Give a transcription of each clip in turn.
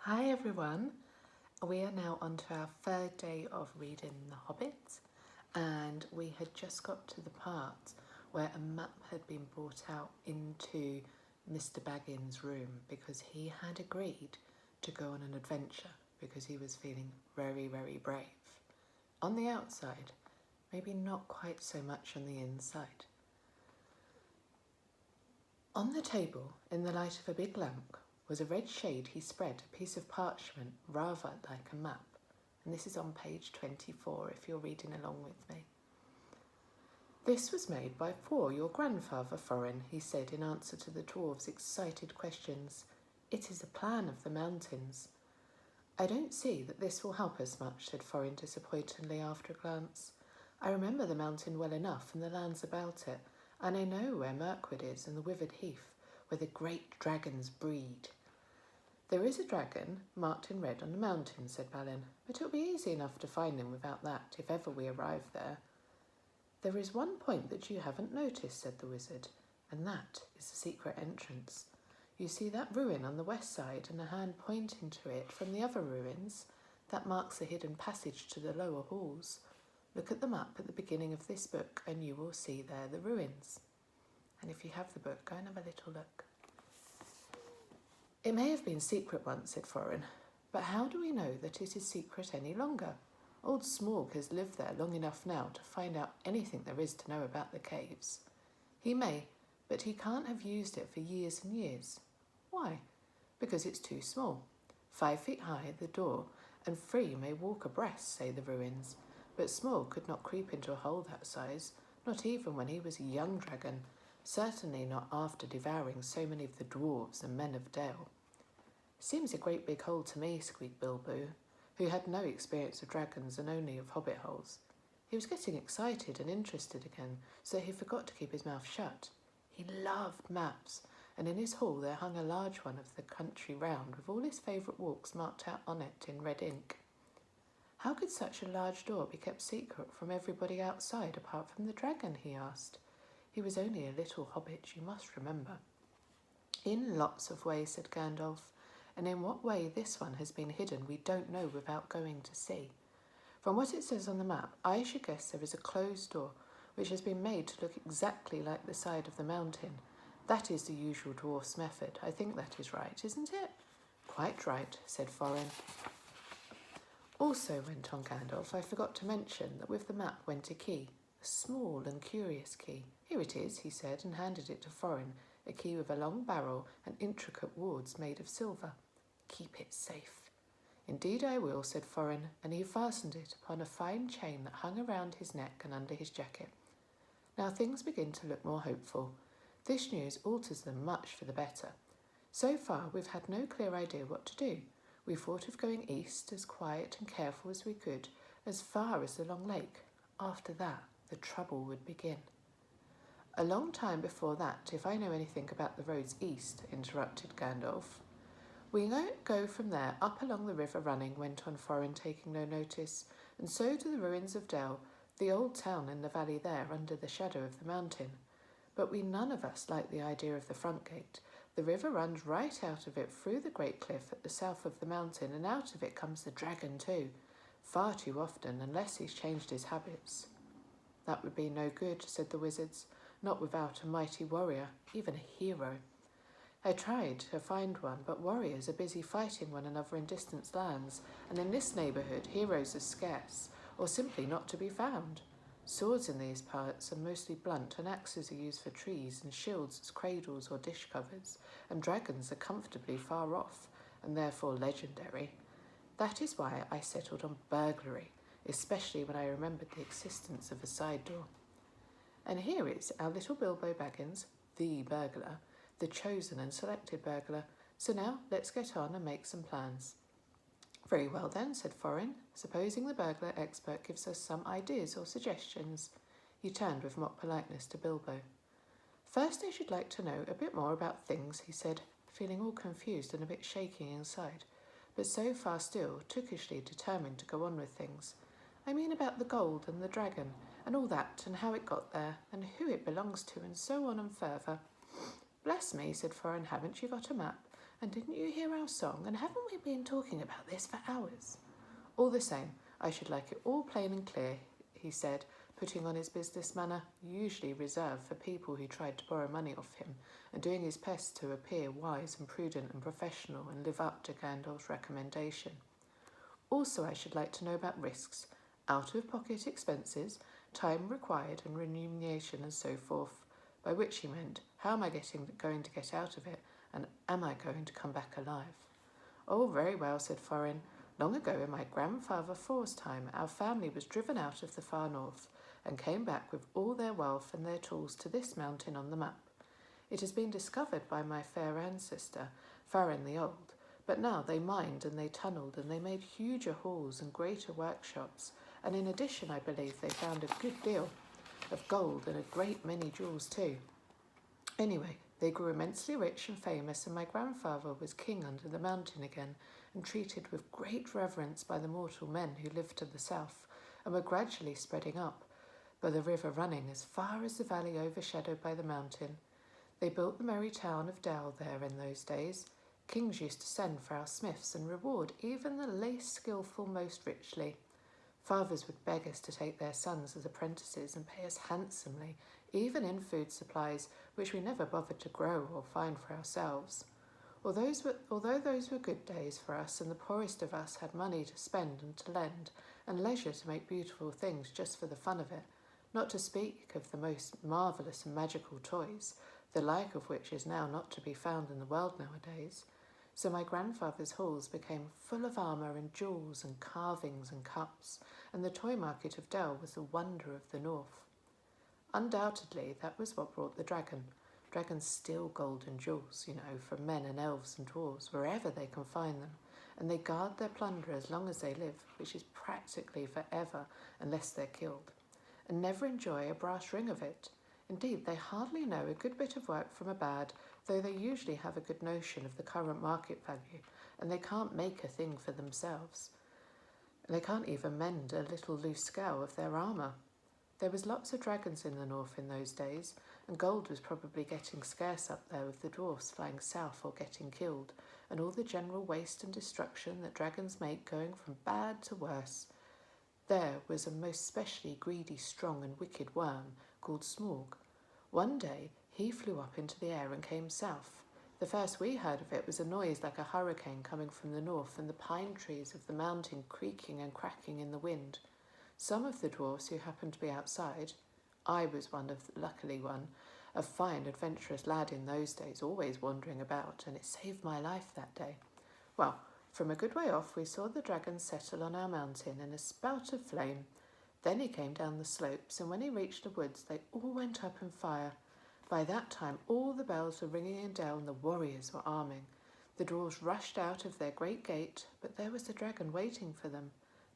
Hi everyone, we are now on to our third day of reading The Hobbit, and we had just got to the part where a map had been brought out into Mr. Baggins' room because he had agreed to go on an adventure because he was feeling very, very brave. On the outside, maybe not quite so much on the inside. On the table, in the light of a big lamp, was a red shade he spread a piece of parchment rather like a map, and this is on page 24 if you're reading along with me. This was made by Thor, your grandfather, Thorin, he said in answer to the dwarves' excited questions. It is a plan of the mountains. I don't see that this will help us much, said Thorin disappointedly after a glance. I remember the mountain well enough and the lands about it, and I know where Mirkwood is and the Withered Heath, where the great dragons breed. There is a dragon marked in red on the mountain, said Balin, but it'll be easy enough to find him without that, if ever we arrive there. There is one point that you haven't noticed, said the wizard, and that is the secret entrance. You see that ruin on the west side and a hand pointing to it from the other ruins? That marks the hidden passage to the lower halls. Look at the map at the beginning of this book and you will see there the ruins. And if you have the book, go and have a little look. It may have been secret once, said Thorin, but how do we know that it is secret any longer? Old Smaug has lived there long enough now to find out anything there is to know about the caves. He may, but he can't have used it for years and years. Why? Because it's too small. 5 feet high, the door, and 3 may walk abreast, say the ruins. But Smaug could not creep into a hole that size, not even when he was a young dragon, certainly not after devouring so many of the dwarves and men of Dale. Seems a great big hole to me, squeaked Bilbo, who had no experience of dragons and only of hobbit holes. He was getting excited and interested again, so he forgot to keep his mouth shut. He loved maps, and in his hall there hung a large one of the country round with all his favourite walks marked out on it in red ink. How could such a large door be kept secret from everybody outside apart from the dragon, he asked. He was only a little hobbit, you must remember. In lots of ways, said Gandalf, and in what way this one has been hidden we don't know without going to see. From what it says on the map, I should guess there is a closed door which has been made to look exactly like the side of the mountain. That is the usual dwarf's method. I think that is right, isn't it? Quite right, said Thorin. Also, went on Gandalf, I forgot to mention that with the map went a key, a small and curious key. Here it is, he said, and handed it to Thorin, a key with a long barrel and intricate wards made of silver. Keep it safe. Indeed I will, said Thorin, and he fastened it upon a fine chain that hung around his neck and under his jacket. Now things begin to look more hopeful. This news alters them much for the better. So far we've had no clear idea what to do. We thought of going east, as quiet and careful as we could, as far as the Long Lake. After that, the trouble would begin. A long time before that, if I know anything about the roads east, interrupted Gandalf. We go from there up along the river running, went on Thorin, taking no notice, and so to the ruins of Dell, the old town in the valley there under the shadow of the mountain. But we none of us like the idea of the front gate. The river runs right out of it through the great cliff at the south of the mountain, and out of it comes the dragon too, far too often, unless he's changed his habits. That would be no good, said the wizards, not without a mighty warrior, even a hero. I tried to find one, but warriors are busy fighting one another in distant lands, and in this neighbourhood heroes are scarce, or simply not to be found. Swords in these parts are mostly blunt, and axes are used for trees, and shields as cradles or dish covers, and dragons are comfortably far off, and therefore legendary. That is why I settled on burglary, especially when I remembered the existence of a side door. And here is our little Bilbo Baggins, the burglar, the chosen and selected burglar. So now let's get on and make some plans. Very well then, said Thorin, supposing the burglar expert gives us some ideas or suggestions. He turned with mock politeness to Bilbo. First I should like to know a bit more about things, he said, feeling all confused and a bit shaky inside, but so far still tookishly determined to go on with things. I mean about the gold and the dragon, and all that, and how it got there, and who it belongs to, and so on and further. Bless me, said Thorin, haven't you got a map? And didn't you hear our song? And haven't we been talking about this for hours? All the same, I should like it all plain and clear, he said, putting on his business manner, usually reserved for people who tried to borrow money off him, and doing his best to appear wise and prudent and professional and live up to Gandalf's recommendation. Also, I should like to know about risks, out-of-pocket expenses, time required and remuneration and so forth, by which he meant, how am I going to get out of it, and am I going to come back alive? Oh, very well, said Thorin. Long ago, in my grandfather Thor's time, our family was driven out of the far north, and came back with all their wealth and their tools to this mountain on the map. It has been discovered by my fair ancestor, Thorin the Old, but now they mined and they tunnelled and they made huger halls and greater workshops, and in addition I believe they found a good deal of gold and a great many jewels too. Anyway, they grew immensely rich and famous, and my grandfather was king under the mountain again, and treated with great reverence by the mortal men who lived to the south, and were gradually spreading up, by the river running as far as the valley overshadowed by the mountain. They built the merry town of Dal there in those days. Kings used to send for our smiths and reward even the least skilful most richly. Fathers would beg us to take their sons as apprentices and pay us handsomely, even in food supplies, which we never bothered to grow or find for ourselves. Although those were good days for us, and the poorest of us had money to spend and to lend, and leisure to make beautiful things just for the fun of it, not to speak of the most marvellous and magical toys, the like of which is now not to be found in the world nowadays. So my grandfather's halls became full of armour and jewels and carvings and cups, and the toy market of Dell was the wonder of the north. Undoubtedly, that was what brought the dragon. Dragons steal gold and jewels, from men and elves and dwarves, wherever they can find them, and they guard their plunder as long as they live, which is practically forever unless they're killed, and never enjoy a brass ring of it. Indeed, they hardly know a good bit of work from a bad, though they usually have a good notion of the current market value, and they can't make a thing for themselves. And they can't even mend a little loose scale of their armour. There was lots of dragons in the north in those days, and gold was probably getting scarce up there with the dwarfs flying south or getting killed, and all the general waste and destruction that dragons make going from bad to worse. There was a most specially greedy, strong and wicked worm called Smaug. One day he flew up into the air and came south. The first we heard of it was a noise like a hurricane coming from the north, and the pine trees of the mountain creaking and cracking in the wind. Some of the dwarfs who happened to be outside, I was luckily one, a fine adventurous lad in those days, always wandering about, and it saved my life that day. Well, from a good way off we saw the dragon settle on our mountain in a spout of flame. Then he came down the slopes, and when he reached the woods they all went up in fire. By that time all the bells were ringing in Dell and the warriors were arming. The dwarves rushed out of their great gate, but there was the dragon waiting for them.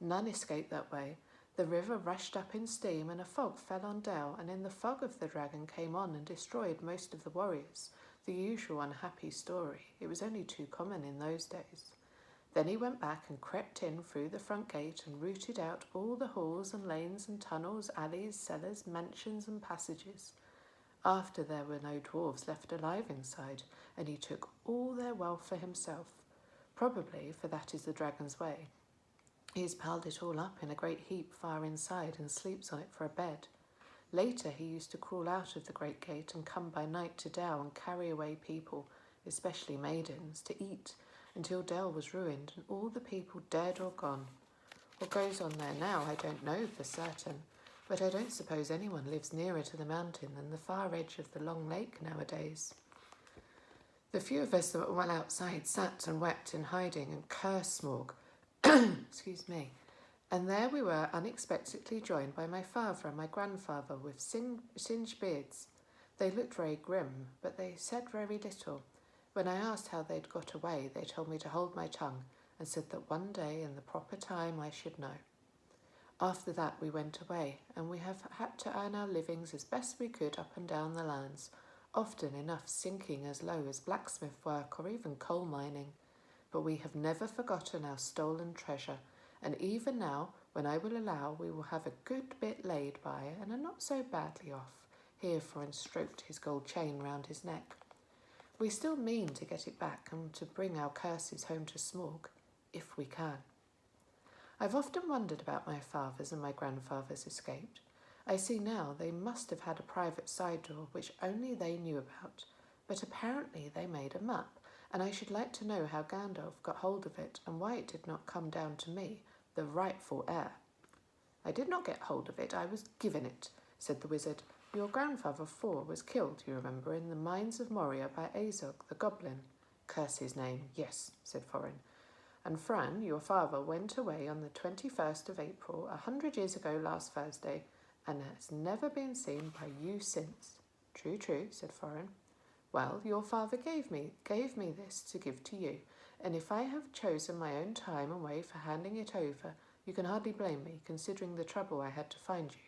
None escaped that way. The river rushed up in steam, and a fog fell on Dell, and in the fog of the dragon came on and destroyed most of the warriors. The usual unhappy story. It was only too common in those days. Then he went back and crept in through the front gate and rooted out all the halls and lanes and tunnels, alleys, cellars, mansions and passages. After there were no dwarves left alive inside, and he took all their wealth for himself. Probably, for that is the dragon's way. He has piled it all up in a great heap far inside and sleeps on it for a bed. Later he used to crawl out of the great gate and come by night to Dell and carry away people, especially maidens, to eat, until Dell was ruined and all the people dead or gone. What goes on there now I don't know for certain, but I don't suppose anyone lives nearer to the mountain than the far edge of the long lake nowadays. The few of us that were well outside sat and wept in hiding and cursed Smaug. Excuse me. And there we were, unexpectedly joined by my father and my grandfather with singed beards. They looked very grim, but they said very little. When I asked how they'd got away, they told me to hold my tongue and said that one day in the proper time I should know. After that we went away, and we have had to earn our livings as best we could up and down the lands, often enough sinking as low as blacksmith work or even coal mining. But we have never forgotten our stolen treasure, and even now, when I will allow, we will have a good bit laid by and are not so badly off. Here Thorin stroked his gold chain round his neck. We still mean to get it back and to bring our curses home to Smorg, if we can. I've often wondered about my father's and my grandfather's escaped. I see now they must have had a private side door which only they knew about, but apparently they made a map, and I should like to know how Gandalf got hold of it and why it did not come down to me, the rightful heir. I did not get hold of it, I was given it, said the wizard. Your grandfather Thor was killed, you remember, in the mines of Moria by Azog, the goblin. Curse his name, yes, said Thorin. And Fran, your father, went away on the 21st of April, 100 years ago last Thursday, and has never been seen by you since. True, true, said Thorin. Well, your father gave me this to give to you, and if I have chosen my own time and way for handing it over, you can hardly blame me, considering the trouble I had to find you.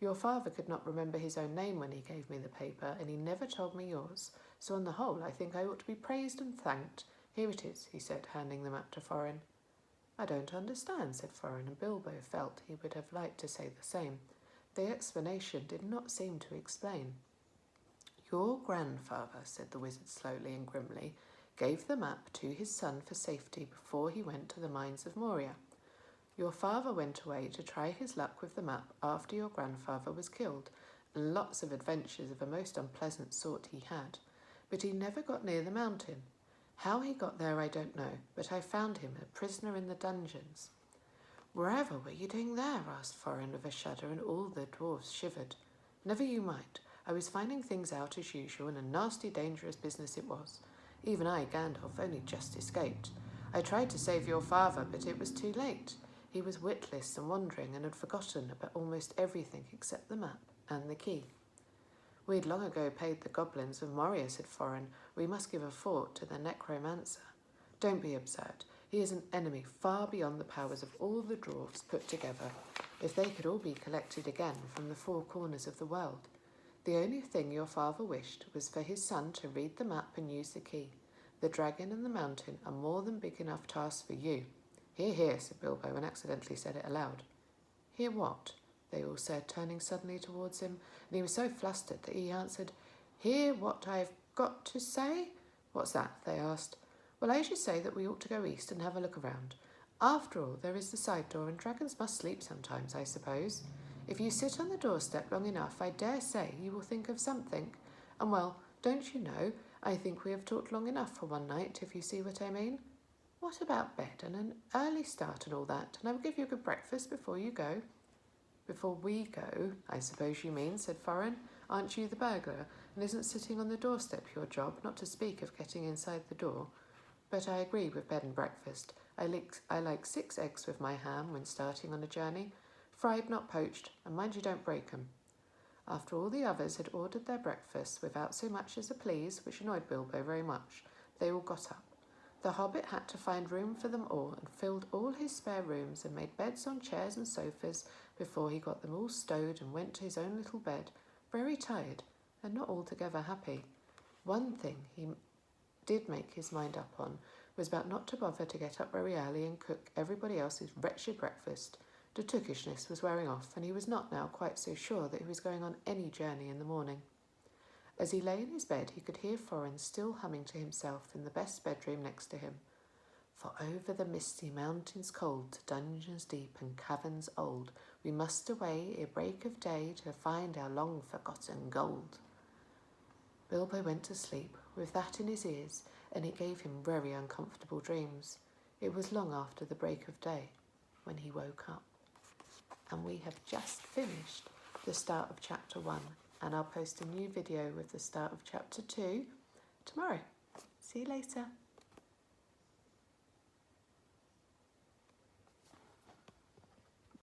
Your father could not remember his own name when he gave me the paper, and he never told me yours, so on the whole I think I ought to be praised and thanked. Here it is, he said, handing the map to Thorin. I don't understand, said Thorin, and Bilbo felt he would have liked to say the same. The explanation did not seem to explain. Your grandfather, said the wizard slowly and grimly, gave the map to his son for safety before he went to the mines of Moria. Your father went away to try his luck with the map after your grandfather was killed, and lots of adventures of a most unpleasant sort he had, but he never got near the mountain. How he got there I don't know, but I found him a prisoner in the dungeons. Wherever were you doing there? Asked Thorin with a shudder, and all the dwarfs shivered. Never you mind. I was finding things out as usual, and a nasty dangerous business it was. Even I, Gandalf, only just escaped. I tried to save your father, but it was too late. He was witless and wandering, and had forgotten about almost everything except the map and the key. We had long ago paid the goblins of Moria, said Thorin. We must give a fort to the necromancer. Don't be absurd. He is an enemy far beyond the powers of all the dwarfs put together, if they could all be collected again from the four corners of the world. The only thing your father wished was for his son to read the map and use the key. The dragon and the mountain are more than big enough tasks for you. Hear, hear, said Bilbo, and accidentally said it aloud. Hear what? They all said, turning suddenly towards him, and he was so flustered that he answered, Hear what I've got to say? What's that? They asked. Well, I should say that we ought to go east and have a look around. After all, there is the side door, and dragons must sleep sometimes, I suppose. If you sit on the doorstep long enough, I dare say you will think of something. And well, don't you know, I think we have talked long enough for one night, if you see what I mean. What about bed and an early start and all that? And I will give you a good breakfast before you go. Before we go, I suppose you mean, said Thorin. Aren't you the burglar? And isn't sitting on the doorstep your job, not to speak of getting inside the door? But I agree with bed and breakfast. I like 6 eggs with my ham when starting on a journey, fried, not poached, and mind you don't break 'em. After all the others had ordered their breakfasts without so much as a please, which annoyed Bilbo very much, they all got up. The Hobbit had to find room for them all, and filled all his spare rooms and made beds on chairs and sofas before he got them all stowed and went to his own little bed, very tired and not altogether happy. One thing he did make his mind up on was about not to bother to get up very early and cook everybody else's wretched breakfast. The tookishness was wearing off, and he was not now quite so sure that he was going on any journey in the morning. As he lay in his bed, he could hear Thorin still humming to himself in the best bedroom next to him. For over the misty mountains cold, to dungeons deep and caverns old, we must away ere break of day to find our long-forgotten gold. Bilbo went to sleep with that in his ears, and it gave him very uncomfortable dreams. It was long after the break of day when he woke up. And we have just finished the start of chapter 1, and I'll post a new video with the start of chapter 2 tomorrow. See you later.